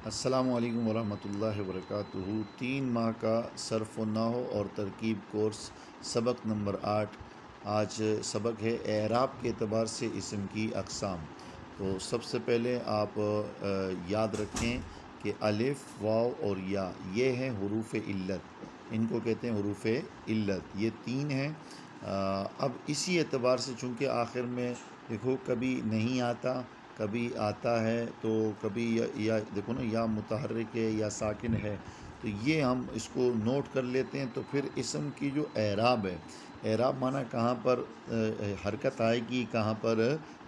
السلام علیکم ورحمۃ اللہ وبرکاتہ۔ 3 ماہ کا صرف و نحو اور ترکیب کورس، سبق نمبر 8۔ آج سبق ہے اعراب کے اعتبار سے اسم کی اقسام۔ تو سب سے پہلے آپ یاد رکھیں کہ الف، واو اور یا یہ ہیں حروف علت، ان کو کہتے ہیں حروف علت، یہ 3 ہیں۔ اب اسی اعتبار سے چونکہ آخر میں دیکھو کبھی نہیں آتا، کبھی آتا ہے، تو کبھی یا دیکھو نا، یا متحرک ہے یا ساکن ہے، تو یہ ہم اس کو نوٹ کر لیتے ہیں۔ تو پھر اسم کی جو اعراب ہے، اعراب معنی کہاں پر حرکت آئے گی، کہاں پر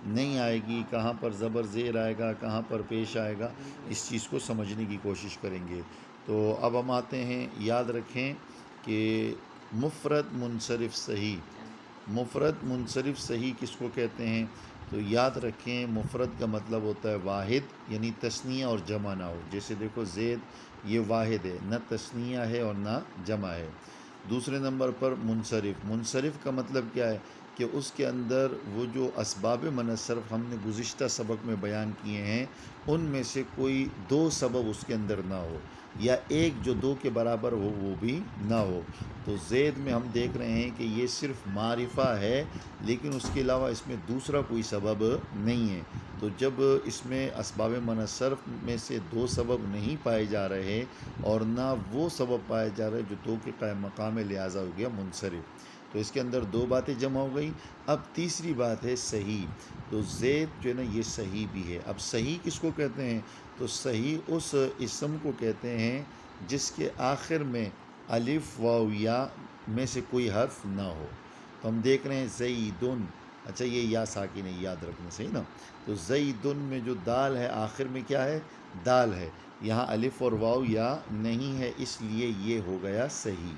نہیں آئے گی، کہاں پر زبر زیر آئے گا، کہاں پر پیش آئے گا، اس چیز کو سمجھنے کی کوشش کریں گے۔ تو اب ہم آتے ہیں، یاد رکھیں کہ مفرد منصرف صحیح، مفرد منصرف صحیح کس کو کہتے ہیں؟ تو یاد رکھیں مفرد کا مطلب ہوتا ہے واحد، یعنی تثنیہ اور جمع نہ ہو۔ جیسے دیکھو زید، یہ واحد ہے، نہ تثنیہ ہے اور نہ جمع ہے۔ دوسرے نمبر پر منصرف، منصرف کا مطلب کیا ہے کہ اس کے اندر وہ جو اسباب منصرف ہم نے گزشتہ سبق میں بیان کیے ہیں، ان میں سے کوئی 2 سبب اس کے اندر نہ ہو، یا ایک جو 2 کے برابر ہو وہ بھی نہ ہو۔ تو زید میں ہم دیکھ رہے ہیں کہ یہ صرف معرفہ ہے، لیکن اس کے علاوہ اس میں دوسرا کوئی سبب نہیں ہے۔ تو جب اس میں اسباب منصرف میں سے 2 سبب نہیں پائے جا رہے اور نہ وہ سبب پائے جا رہے جو 2 کے قائم مقام ہے، لہٰذا ہو گیا منصرف۔ تو اس کے اندر 2 باتیں جمع ہو گئی۔ اب تیسری بات ہے صحیح۔ تو زید جو ہے نا، یہ صحیح بھی ہے۔ اب صحیح کس کو کہتے ہیں؟ تو صحیح اس اسم کو کہتے ہیں جس کے آخر میں الف، واو، یا میں سے کوئی حرف نہ ہو۔ تو ہم دیکھ رہے ہیں زیدن، اچھا یہ یا ساکن ہے، یاد رکھنا، صحیح نا؟ تو زیدن میں جو دال ہے، آخر میں کیا ہے؟ دال ہے۔ یہاں الف اور واو یا نہیں ہے، اس لیے یہ ہو گیا صحیح۔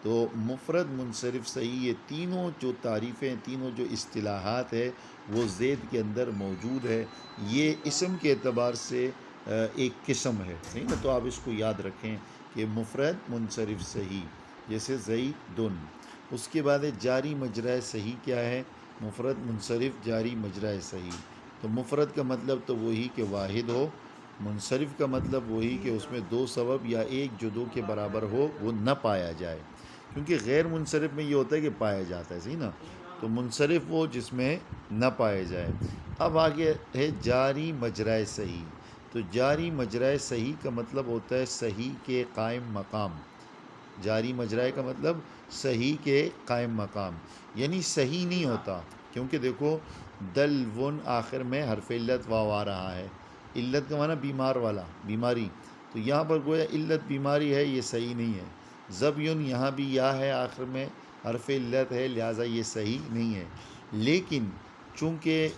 تو مفرد منصرف صحیح، یہ تینوں جو تعریفیں، تینوں جو اصطلاحات ہے، وہ زید کے اندر موجود ہے۔ یہ اسم کے اعتبار سے ایک قسم ہے، صحیح نا؟ تو آپ اس کو یاد رکھیں کہ مفرد منصرف صحیح، جیسے زیدن۔ اس کے بعد ہے جاری مجرائے صحیح۔ کیا ہے؟ مفرد منصرف جاری مجرائے صحیح۔ تو مفرد کا مطلب تو وہی کہ واحد ہو، منصرف کا مطلب وہی کہ اس میں 2 سبب یا ایک جو 2 کے برابر ہو وہ نہ پایا جائے، کیونکہ غیر منصرف میں یہ ہوتا ہے کہ پایا جاتا ہے، صحیح نا؟ تو منصرف وہ جس میں نہ پائے جائے۔ اب آگے ہے جاری مجرائے صحیح۔ تو جاری مجرائے صحیح کا مطلب ہوتا ہے صحیح کے قائم مقام۔ جاری مجرائے کا مطلب صحیح کے قائم مقام، یعنی صحیح نہیں ہوتا، کیونکہ دیکھو دلون آخر میں حرف علت واو آ رہا ہے۔ علت کا معنی بیمار والا، بیماری، تو یہاں پر گویا علت بیماری ہے، یہ صحیح نہیں ہے۔ زبیون، یہاں بھی یا ہے، آخر میں حرف علت ہے، لہٰذا یہ صحیح نہیں ہے۔ لیکن چونکہ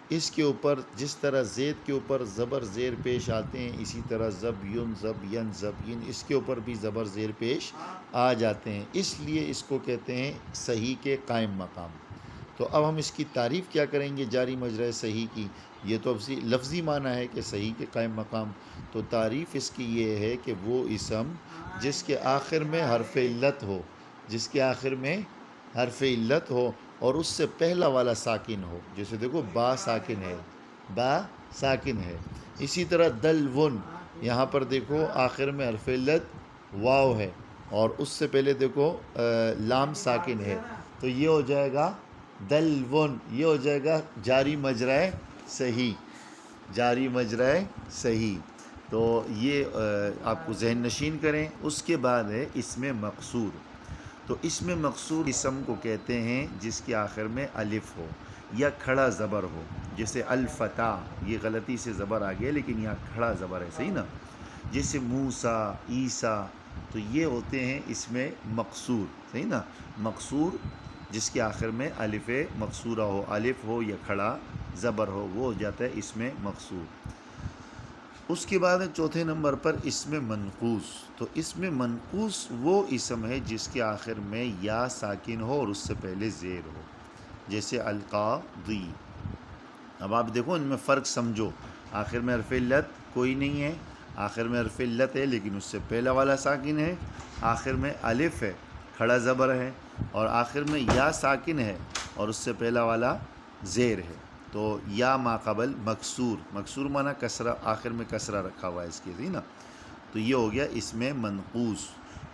اس کے اوپر جس طرح زید کے اوپر زبر زیر پیش آتے ہیں، اسی طرح زبیون، زبین، زبین، اس کے اوپر بھی زبر زیر پیش آ جاتے ہیں، اس لیے اس کو کہتے ہیں صحیح کے قائم مقام۔ تو اب ہم اس کی تعریف کیا کریں گے جاری مجرائے صحیح کی؟ یہ تو لفظی معنی ہے کہ صحیح کے قائم مقام۔ تو تعریف اس کی یہ ہے کہ وہ اسم جس کے آخر میں حرف علت ہو، جس کے آخر میں حرف علت ہو اور اس سے پہلا والا ساکن ہو، جیسے دیکھو با ساکن ہے، با ساکن ہے۔ اسی طرح دلون، یہاں پر دیکھو آخر میں حرف علت واو ہے اور اس سے پہلے دیکھو لام ساکن ہے، تو یہ ہو جائے گا دلون، یہ ہو جائے گا جاری مجرائے صحیح، جاری مجرائے صحیح۔ تو یہ آپ کو ذہن نشین کریں۔ اس کے بعد ہے اسم مقصور۔ تو اسم مقصور اسم کو کہتے ہیں جس کے آخر میں الف ہو یا کھڑا زبر ہو، جیسے الفتح، یہ غلطی سے زبر آ گیا لیکن یہاں کھڑا زبر ہے، صحیح نا؟ جیسے موسیٰ، عیسیٰ، تو یہ ہوتے ہیں اسم مقصور، صحیح نا؟ مقصور جس کے آخر میں الف مقصورہ ہو، الف ہو یا کھڑا زبر ہو، وہ ہو جاتا ہے اسم مقصور۔ اس کے بعد چوتھے نمبر پر اسم منقوص۔ تو اسم منقوص وہ اسم ہے جس کے آخر میں یا ساکن ہو اور اس سے پہلے زیر ہو، جیسے القاضی۔ اب آپ دیکھو ان میں فرق سمجھو، آخر میں حرف علت کوئی نہیں ہے، آخر میں حرف علت ہے لیکن اس سے پہلا والا ساکن ہے، آخر میں الف ہے، کھڑا زبر ہے، اور آخر میں یا ساکن ہے اور اس سے پہلا والا زیر ہے۔ تو یا ما قبل مکسور، مکسور معنی کسرہ، آخر میں کسرہ رکھا ہوا ہے اس کے، صحیح نا، تو یہ ہو گیا اس میں منقوص۔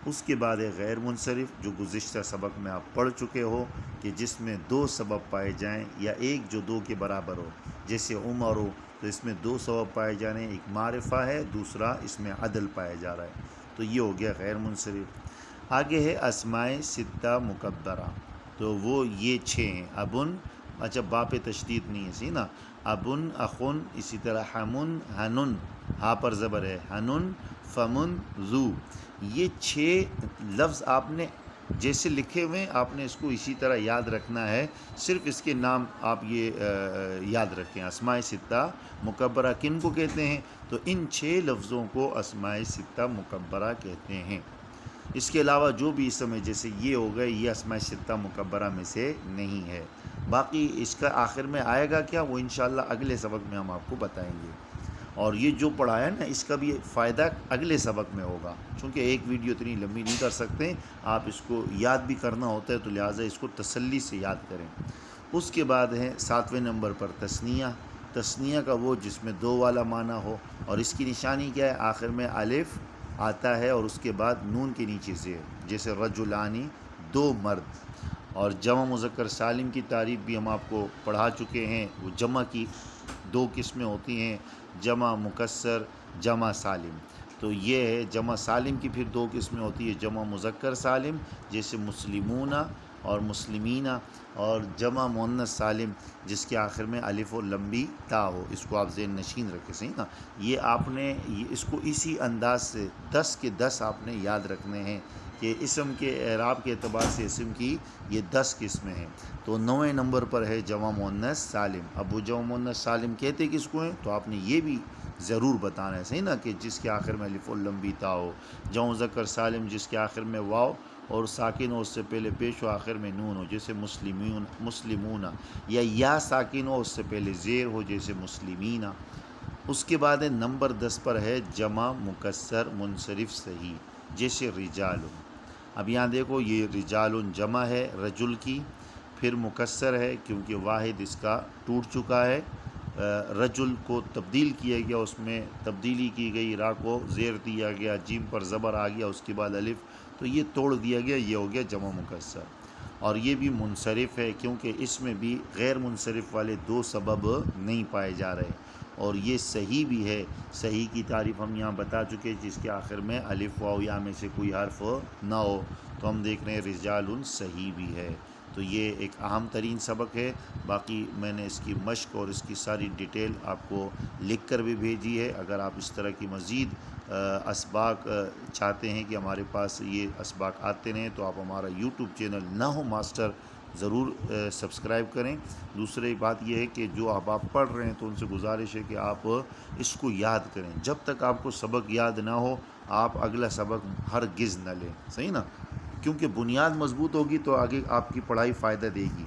اس کے بعد ہے غیر منصرف، جو گزشتہ سبق میں آپ پڑھ چکے ہو کہ جس میں دو سبب پائے جائیں یا ایک جو دو کے برابر ہو، جیسے عمر ہو تو اس میں دو سبب پائے جا رہے ہیں، ایک معرفہ ہے، دوسرا اس میں عدل پایا جا رہا ہے، تو یہ ہو گیا غیر منصرف۔ آگے ہے اسماء ستہ مکبرہ، تو وہ یہ چھ ہیں، ابن، اچھا با پہ تشدید نہیں ہے، صحیح نا، ابن، اخن، اسی طرح حمن، حنن، ہا پر زبر ہے، حنن، فمن، ذو، یہ چھ لفظ آپ نے جیسے لکھے ہوئے ہیں آپ نے اس کو اسی طرح یاد رکھنا ہے، صرف اس کے نام آپ یہ یاد رکھیں۔ اسماء ستہ مکبرہ کن کو کہتے ہیں؟ تو ان چھ لفظوں کو اسماء ستہ مکبرہ کہتے ہیں۔ اس کے علاوہ جو بھی اسم ہے جیسے یہ ہو گئے، یہ اسماء ستہ مکبرہ میں سے نہیں ہے۔ باقی اس کا آخر میں آئے گا کیا، وہ انشاءاللہ اگلے سبق میں ہم آپ کو بتائیں گے، اور یہ جو پڑھایا نا اس کا بھی فائدہ اگلے سبق میں ہوگا، چونکہ ایک ویڈیو اتنی لمبی نہیں کر سکتے، آپ اس کو یاد بھی کرنا ہوتا ہے تو لہٰذا اس کو تسلی سے یاد کریں۔ اس کے بعد ہے 7ویں نمبر پر تثنیہ، تثنیہ کا وہ جس میں دو والا معنی ہو، اور اس کی نشانی کیا ہے، آخر میں الف آتا ہے اور اس کے بعد نون کے نیچے زیر، جیسے رجلانی، دو مرد۔ اور جمع مذکر سالم کی تعریف بھی ہم آپ کو پڑھا چکے ہیں، وہ جمع کی دو قسمیں ہوتی ہیں، جمع مکسر، جمع سالم۔ تو یہ ہے جمع سالم کی پھر دو قسمیں ہوتی ہے، جمع مذکر سالم جیسے مسلمون اور مسلمینہ، اور جمع مؤنث سالم جس کے آخر میں الف و لمبی تا ہو، اس کو آپ ذہن نشین رکھیں، صحیح نا۔ یہ آپ نے اس کو اسی انداز سے 10 کے 10 آپ نے یاد رکھنے ہیں کہ اسم کے اعراب کے اعتبار سے اسم کی یہ 10 قسمیں ہیں۔ تو 9ویں نمبر پر ہے جمع مؤنث سالم۔ اب وہ جمع مؤنث سالم کہتے کس کو ہیں، تو آپ نے یہ بھی ضرور بتانا ہے، صحیح نا، کہ جس کے آخر میں الف و لمبی تا ہو۔ جمع مذکر سالم جس کے آخر میں واو اور ساکن ہو، اس سے پہلے پیش ہو، آخر میں نون ہو، جیسے مسلمون، یا ساکن ہو، اس سے پہلے زیر ہو، جیسے مسلمینہ۔ اس کے بعد ہے نمبر 10 پر ہے جمع مکسر منصرف صحیح، جیسے رجال۔ اب یہاں دیکھو یہ رجال جمع ہے رجل کی، پھر مکسر ہے کیونکہ واحد اس کا ٹوٹ چکا ہے، رجل کو تبدیل کیا گیا، اس میں تبدیلی کی گئی، را کو زیر دیا گیا، جیم پر زبر آ گیا، اس کے بعد الف، تو یہ توڑ دیا گیا، یہ ہو گیا جمع مکسر۔ اور یہ بھی منصرف ہے کیونکہ اس میں بھی غیر منصرف والے دو سبب نہیں پائے جا رہے، اور یہ صحیح بھی ہے۔ صحیح کی تعریف ہم یہاں بتا چکے، جس کے آخر میں الف واو یا میں سے کوئی حرف نہ ہو، تو ہم دیکھ رہے ہیں رجال صحیح بھی ہے۔ تو یہ ایک اہم ترین سبق ہے، باقی میں نے اس کی مشق اور اس کی ساری ڈیٹیل آپ کو لکھ کر بھی بھیجی ہے۔ اگر آپ اس طرح کی مزید اسباق چاہتے ہیں کہ ہمارے پاس یہ اسباق آتے رہیں، تو آپ ہمارا یوٹیوب چینل نحو ماسٹر ضرور سبسکرائب کریں۔ دوسری بات یہ ہے کہ جو آپ پڑھ رہے ہیں تو ان سے گزارش ہے کہ آپ اس کو یاد کریں، جب تک آپ کو سبق یاد نہ ہو آپ اگلا سبق ہرگز نہ لیں، صحیح نا، کیونکہ بنیاد مضبوط ہوگی تو آگے آپ کی پڑھائی فائدہ دے گی۔